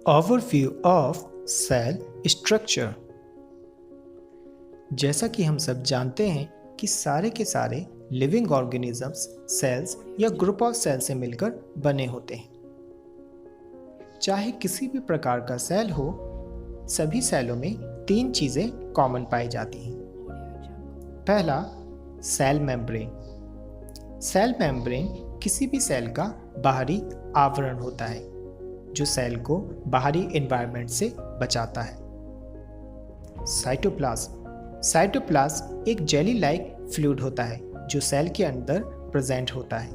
Overview of cell structure. जैसा कि हम सब जानते हैं कि सारे के सारे लिविंग ऑर्गेनिजम्स सेल्स या ग्रुप ऑफ सेल से मिलकर बने होते हैं। चाहे किसी भी प्रकार का सेल हो, सभी सेलों में तीन चीज़ें कॉमन पाई जाती हैं। पहला, सेल मेम्ब्रेन। सेल मेम्ब्रेन किसी भी सेल का बाहरी आवरण होता है जो सेल को बाहरी एनवायरनमेंट से बचाता है। साइटोप्लाज्म। साइटोप्लाज्म एक जेली लाइक फ्लूइड होता है जो सेल के अंदर प्रेजेंट होता है।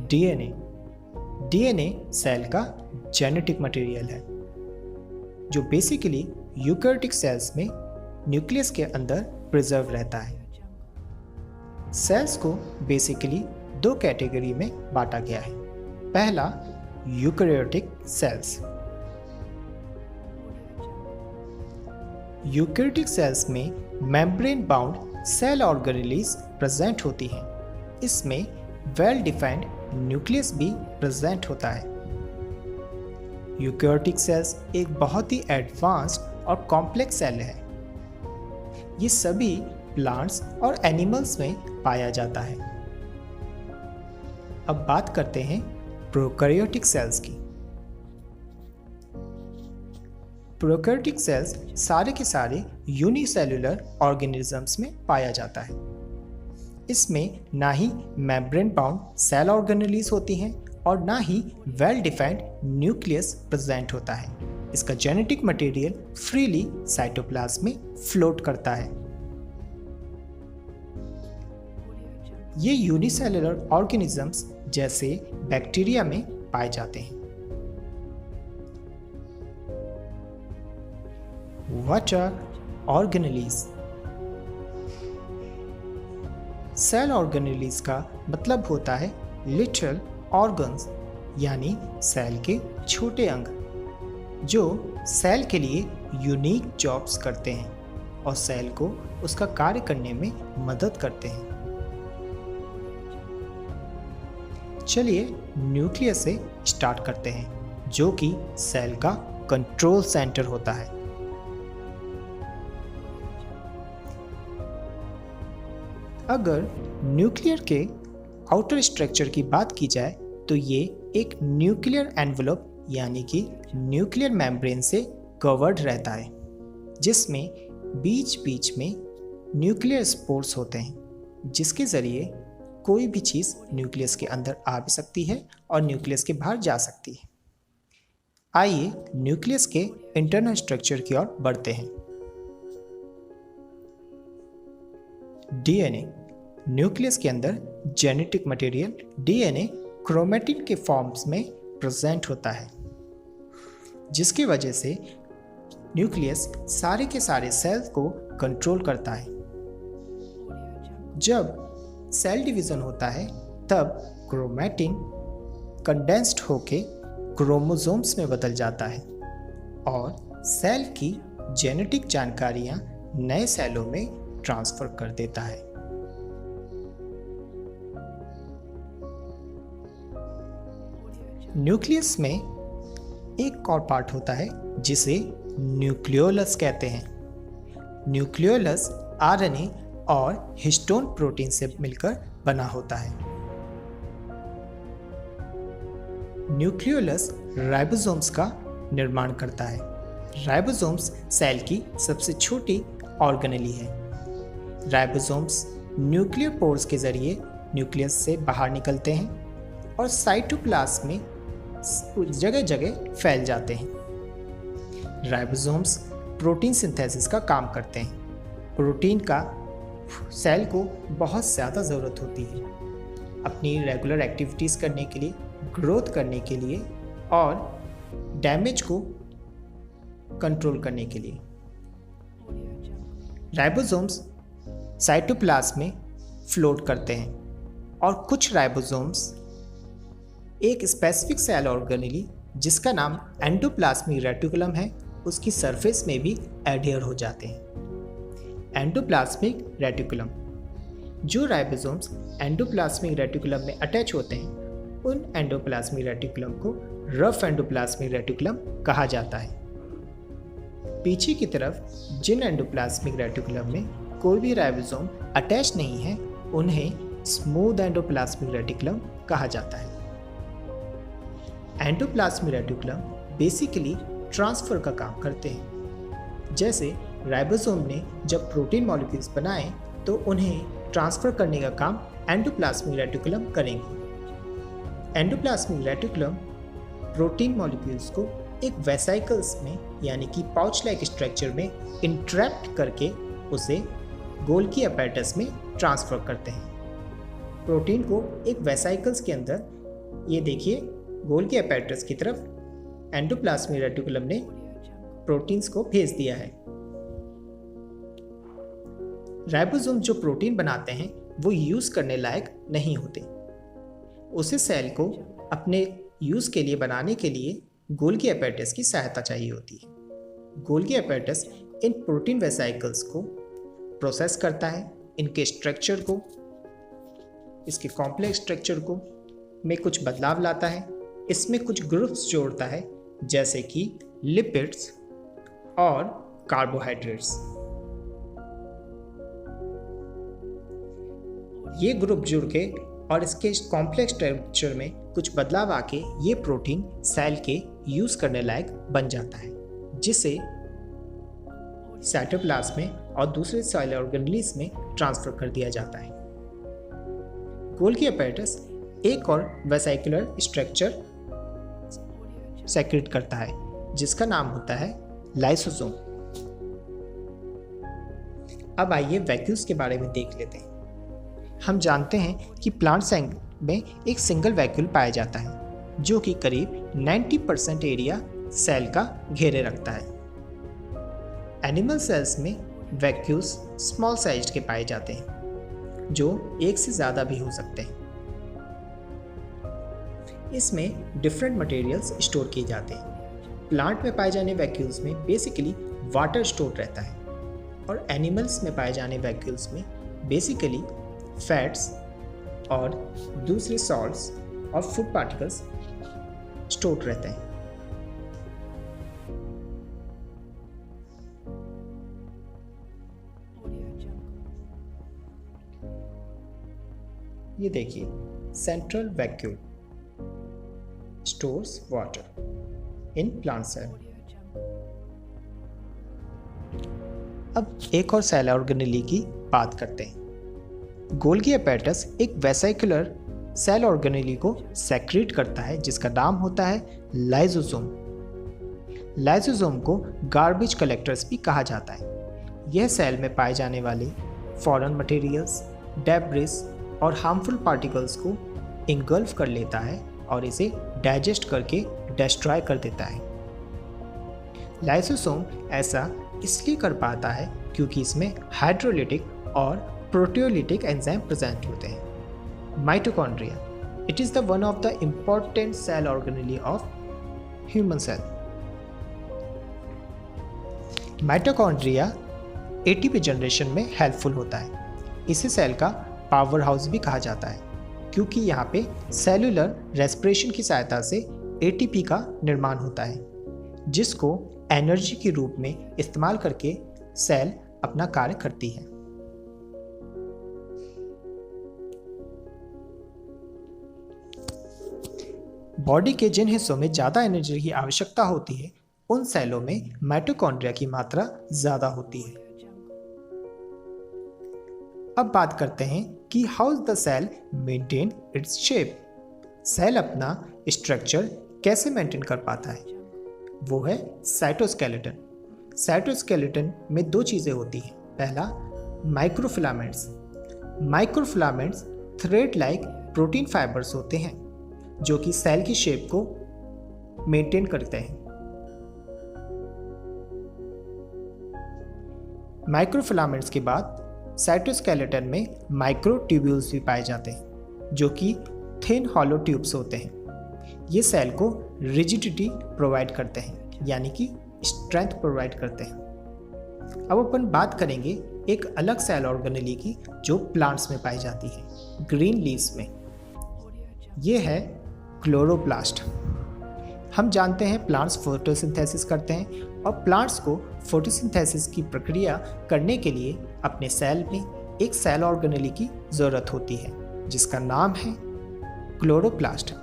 डीएनए। डीएनए सेल का जेनेटिक मटेरियल है जो बेसिकली यूकैरियोटिक सेल्स में न्यूक्लियस के अंदर प्रिजर्व रहता है। सेल्स को बेसिकली दो कैटेगरी में बांटा गया है। पहला, यूकैरियोटिक सेल्स। यूकैरियोटिक सेल्स में membrane bound cell organelles present होती हैं। इसमें वेल डिफाइंड न्यूक्लियस भी प्रेजेंट होता है। यूकैरियोटिक सेल्स एक बहुत ही एडवांस्ड और कॉम्प्लेक्स सेल है। ये सभी प्लांट्स और एनिमल्स में पाया जाता है। अब बात करते हैं प्रोकैरियोटिक सेल्स की। प्रोकैरियोटिक सेल्स सारे के सारे यूनिसेल्युलर ऑर्गेनिजम्स में पाया जाता है। इसमें ना ही मेम्ब्रेन बाउंड सेल ऑर्गेनेलीज होती हैं और ना ही वेल डिफाइंड न्यूक्लियस प्रेजेंट होता है। इसका जेनेटिक मटेरियल फ्रीली साइटोप्लाज्म में फ्लोट करता है। ये यूनिसेल्युलर ऑर्गेनिजम्स जैसे बैक्टीरिया में पाए जाते हैं। What are organelles? Cell organelles का मतलब होता है लिटरल ऑर्गन्स, यानी सेल के छोटे अंग जो सेल के लिए यूनिक जॉब्स करते हैं और सेल को उसका कार्य करने में मदद करते हैं। चलिए न्यूक्लियस से स्टार्ट करते हैं जो कि सेल का कंट्रोल सेंटर होता है। अगर न्यूक्लियर के आउटर स्ट्रक्चर की बात की जाए तो ये एक न्यूक्लियर एनवेलप यानी कि न्यूक्लियर मेम्ब्रेन से कवर्ड रहता है, जिसमें बीच बीच में न्यूक्लियर स्पोर्स होते हैं जिसके ज़रिए कोई भी चीज़ न्यूक्लियस के अंदर आ भी सकती है और न्यूक्लियस के बाहर जा सकती है। आइए न्यूक्लियस के इंटरनल स्ट्रक्चर की ओर बढ़ते हैं। डीएनए। न्यूक्लियस के अंदर जेनेटिक मटेरियल डीएनए क्रोमैटिन के फॉर्म्स में प्रेजेंट होता है, जिसकी वजह से न्यूक्लियस सारे के सारे सेल्स को कंट्रोल करता है। जब सेल डिवीजन होता है तब क्रोमैटिन कंडेंस्ड होके क्रोमोसोम्स में बदल जाता है और सेल की जेनेटिक जानकारियां नए सेलों में ट्रांसफर कर देता है। न्यूक्लियस में एक और पार्ट होता है जिसे न्यूक्लियोलस कहते हैं। न्यूक्लियोलस आरएनए और हिस्टोन प्रोटीन से मिलकर बना होता है। न्यूक्लियोलस राइबोसोम्स का निर्माण करता है। राइबोसोम्स सेल की सबसे छोटी ऑर्गेनेली है। राइबोसोम्स न्यूक्लियर पोर्स के जरिए न्यूक्लियस से बाहर निकलते हैं और साइटोप्लाज्म में जगह जगह फैल जाते हैं। राइबोसोम्स प्रोटीन सिंथेसिस का काम करते हैं। प्रोटीन का सेल को बहुत ज़्यादा ज़रूरत होती है अपनी रेगुलर एक्टिविटीज़ करने के लिए, ग्रोथ करने के लिए और डैमेज को कंट्रोल करने के लिए। राइबोसोम्स साइटोप्लाज्म में फ्लोट करते हैं और कुछ राइबोसोम्स एक स्पेसिफिक सेल ऑर्गेनेली जिसका नाम एंडोप्लाज्मिक रेटिकुलम है उसकी सरफेस में भी एडहियर हो जाते हैं। Endoplasmic reticulum. जो राइबोसोम्स एंडोप्लाज्मिक रेटिकुलम में अटैच होते हैं उन एंडोप्लाज्मिक रेटिकुलम को रफ एंडोप्लाज्मिक रेटिकुलम कहा जाता है। पीछे की तरफ जिन एंडोप्लाज्मिक रेटिकुलम में कोई भी राइबोसोम अटैच नहीं है उन्हें स्मूथ एंडोप्लाज्मिक रेटिकुलम कहा जाता है। एंडोप्लाज्मिक रेटिकुलम बेसिकली ट्रांसफर का काम करते हैं। जैसे राइबोसोम ने जब प्रोटीन मॉलिक्यूल्स बनाए तो उन्हें ट्रांसफर करने का काम एंडोप्लाज्मिक रेटिकुलम करेंगे। एंडोप्लाज्मिक रेटिकुलम प्रोटीन मॉलिक्यूल्स को एक वेसाइकल्स में यानी कि पाउच लाइक स्ट्रक्चर में इंट्रैप्ट करके उसे गोल्गी अपैरेटस में ट्रांसफर करते हैं। प्रोटीन को एक वेसाइकल्स के अंदर, ये देखिए गोल्गी अपैरेटस की तरफ एंडोप्लाज्मिक रेटिकुलम ने प्रोटीन्स को भेज दिया है। राइबोसोम जो प्रोटीन बनाते हैं वो यूज करने लायक नहीं होते। उसे सेल को अपने यूज के लिए बनाने के लिए गोल्गी अपैरेटस की सहायता चाहिए होती है। गोल्गी अपैरेटस इन प्रोटीन वेसाइकल्स को प्रोसेस करता है, इनके स्ट्रक्चर को, इसके कॉम्प्लेक्स स्ट्रक्चर को में कुछ बदलाव लाता है, इसमें कुछ ग्रुप्स जोड़ता है जैसे कि लिपिड्स और कार्बोहाइड्रेट्स। ये ग्रुप जुड़ के और इसके कॉम्प्लेक्स स्ट्रक्चर में कुछ बदलाव आके ये प्रोटीन सेल के यूज करने लायक बन जाता है, जिसे साइटोप्लाज्म में और दूसरे सेल ऑर्गेनेल्स में ट्रांसफर कर दिया जाता है। गोल्गी अपैरेटस एक और वेसाइकुलर स्ट्रक्चर सेक्रेट करता है जिसका नाम होता है लाइसोसोम। अब आइए वैक्यूल्स के बारे में देख लेते हैं। हम जानते हैं कि प्लांट सेल में एक सिंगल वैक्यूल पाया जाता है जो कि करीब 90% एरिया सेल का घेरे रखता है। एनिमल सेल्स में वैक्यूल्स स्मॉल साइज के पाए जाते हैं जो एक से ज़्यादा भी हो सकते हैं। इसमें डिफरेंट मटेरियल्स स्टोर किए जाते हैं। प्लांट में पाए जाने वैक्यूल्स में बेसिकली वाटर स्टोर रहता है और एनिमल्स में पाए जाने वैक्यूल्स में बेसिकली फैट्स और दूसरे सॉल्ट्स और फूड पार्टिकल्स स्टोर रहते हैं। ये देखिए central vacuole stores water in plant cell. अब एक और सेल ऑर्गेनेली की बात करते हैं। गोल्गी अपैरेटस एक वेसाइकुलर सेल ऑर्गेनेली को सेक्रेट करता है जिसका नाम होता है लाइसोसोम। लाइसोसोम को गार्बेज कलेक्टर्स भी कहा जाता है। यह सेल में पाए जाने वाले फॉरेन मटेरियल्स, डेब्रिस और हार्मफुल पार्टिकल्स को इंगल्फ कर लेता है और इसे डाइजेस्ट करके डिस्ट्रॉय कर देता है। लाइसोसोम ऐसा इसलिए कर पाता है क्योंकि इसमें हाइड्रोलिटिक और प्रोटियोलिटिक एंजाइम प्रेजेंट होते हैं। Mitochondria, it is the one of the important cell organelle of human cell. Mitochondria ATP generation में हेल्पफुल होता है। इसे सेल का पावर हाउस भी कहा जाता है क्योंकि यहाँ पे सेलुलर रेस्पिरेशन की सहायता से एटीपी का निर्माण होता है जिसको एनर्जी के रूप में इस्तेमाल करके सेल अपना कार्य करती है। बॉडी के जिन हिस्सों में ज़्यादा एनर्जी की आवश्यकता होती है उन सेलों में माइटोकॉन्ड्रिया की मात्रा ज़्यादा होती है। अब बात करते हैं कि how the cell maintain its shape. Cell अपना स्ट्रक्चर कैसे मेंटेन कर पाता है, वो है साइटोस्केलेटन। साइटोस्केलेटन में दो चीज़ें होती हैं। पहला microfilaments. Microfilaments thread like protein fibres होते हैं जो कि सेल की शेप को मेंटेन करते हैं। माइक्रोफिलामेंट्स के बाद साइटोस्केलेटन में माइक्रोट्यूब्यूल्स भी पाए जाते हैं जो कि थिन हॉलो ट्यूब्स होते हैं। ये सेल को रिजिडिटी प्रोवाइड करते हैं यानी कि स्ट्रेंथ प्रोवाइड करते हैं। अब अपन बात करेंगे एक अलग सेल ऑर्गेनेली की जो प्लांट्स में पाई जाती है, ग्रीन लीव्स में। ये है क्लोरोप्लास्ट। हम जानते हैं प्लांट्स फोटोसिंथेसिस करते हैं और प्लांट्स को फोटोसिंथेसिस की प्रक्रिया करने के लिए अपने सेल में एक सेल ऑर्गेनेली की ज़रूरत होती है जिसका नाम है क्लोरोप्लास्ट।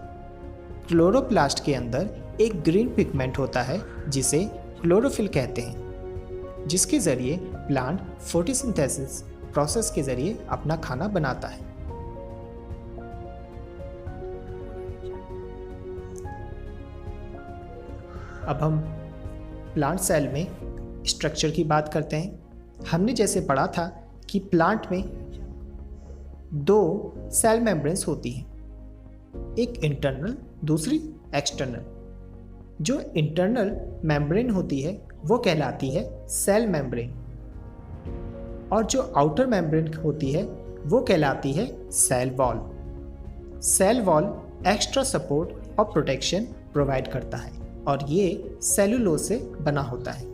क्लोरोप्लास्ट के अंदर एक ग्रीन पिगमेंट होता है जिसे क्लोरोफिल कहते हैं, जिसके ज़रिए प्लांट फोटोसिंथेसिस प्रोसेस के ज़रिए अपना खाना बनाता है। अब हम प्लांट सेल में स्ट्रक्चर की बात करते हैं। हमने जैसे पढ़ा था कि प्लांट में 2 सेल मेम्ब्रेन्स होती हैं, एक इंटरनल दूसरी एक्सटर्नल। जो इंटरनल मेम्ब्रेन होती है वो कहलाती है सेल मेम्ब्रेन और जो आउटर मेम्ब्रेन होती है वो कहलाती है cell wall. Cell wall extra support और प्रोटेक्शन प्रोवाइड करता है और ये सेलुलोज से बना होता है।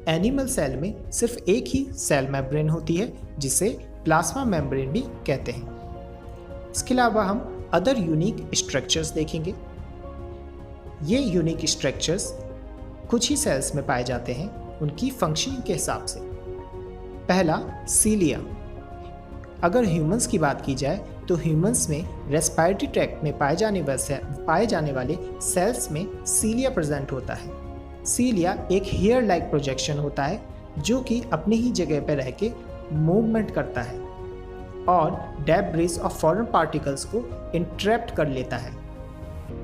एनिमल सेल में सिर्फ एक ही सेल मेम्ब्रेन होती है जिसे प्लाज्मा मेम्ब्रेन भी कहते हैं। इसके अलावा हम अदर यूनिक स्ट्रक्चर्स देखेंगे। ये यूनिक स्ट्रक्चर्स कुछ ही सेल्स में पाए जाते हैं उनकी फंक्शनिंग के हिसाब से। पहला, सीलिया। अगर ह्यूमंस की बात की जाए तो ह्यूमंस में रेस्पिरेटरी ट्रैक्ट में पाए जाने वाले सेल्स में सीलिया प्रेजेंट होता है। सीलिया एक हेयर लाइक प्रोजेक्शन होता है जो कि अपनी ही जगह पर रह के मूवमेंट करता है और डेब्रिस और फॉरेन पार्टिकल्स को इंट्रैप्ट कर लेता है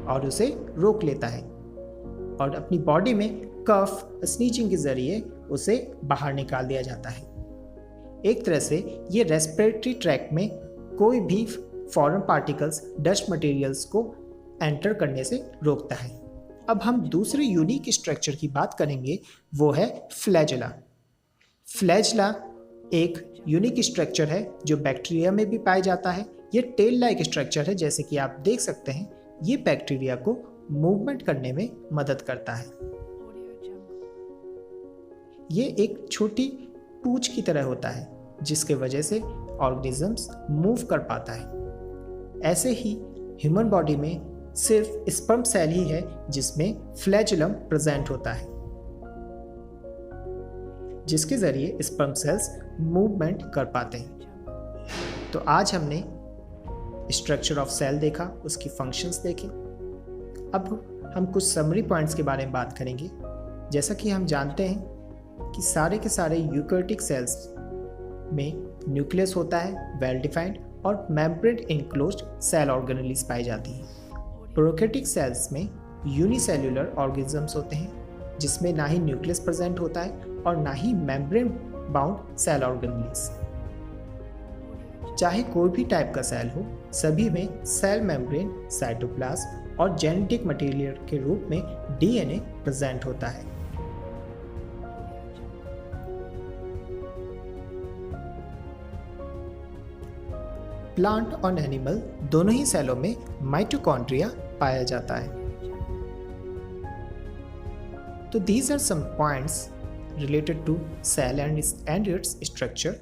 और उसे रोक लेता है और अपनी बॉडी में कफ स्नीचिंग के जरिए उसे बाहर निकाल दिया जाता है। एक तरह से ये रेस्पिरेटरी ट्रैक्ट में कोई भी फॉरेन पार्टिकल्स, डस्ट मटेरियल्स को एंटर करने से रोकता है। अब हम दूसरे यूनिक स्ट्रक्चर की बात करेंगे, वो है फ्लैजेला। फ्लैजेला एक यूनिक स्ट्रक्चर है जो बैक्टीरिया में भी पाया जाता है। ये टेल लाइक स्ट्रक्चर है, जैसे कि आप देख सकते हैं। ये बैक्टीरिया को मूवमेंट करने में मदद करता है। ये एक छोटी पूंछ की तरह होता है जिसके वजह से ऑर्गेनिजम्स मूव कर पाता है। ऐसे ही ह्यूमन बॉडी में सिर्फ स्पर्म सेल ही है जिसमें फ्लैजेलम प्रेजेंट होता है, जिसके जरिए स्पर्म सेल्स मूवमेंट कर पाते हैं। तो आज हमने स्ट्रक्चर ऑफ सेल देखा, उसकी फंक्शंस देखे। अब हम कुछ समरी पॉइंट्स के बारे में बात करेंगे। जैसा कि हम जानते हैं कि सारे के सारे यूकैरियोटिक सेल्स में न्यूक्लियस होता है वेल डिफाइंड और मेम्ब्रेन इनक्लोज्ड सेल ऑर्गेनेलीज पाई जाती हैं। प्रोकैरियोटिक सेल्स में यूनिसेल्युलर ऑर्गेनिजम्स होते हैं जिसमें ना ही न्यूक्लियस प्रेजेंट होता है और ना ही मेम्ब्रेन बाउंड सेल ऑर्गेनेलीज। चाहे कोई भी टाइप का सेल हो, सभी में सेल मेम्ब्रेन, साइटोप्लाज्म और जेनेटिक मटेरियल के रूप में डीएनए प्रेजेंट होता है। प्लांट और एनिमल दोनों ही सेलों में माइटोकॉन्ड्रिया पाया जाता है। तो these are some points related to cell and its structure.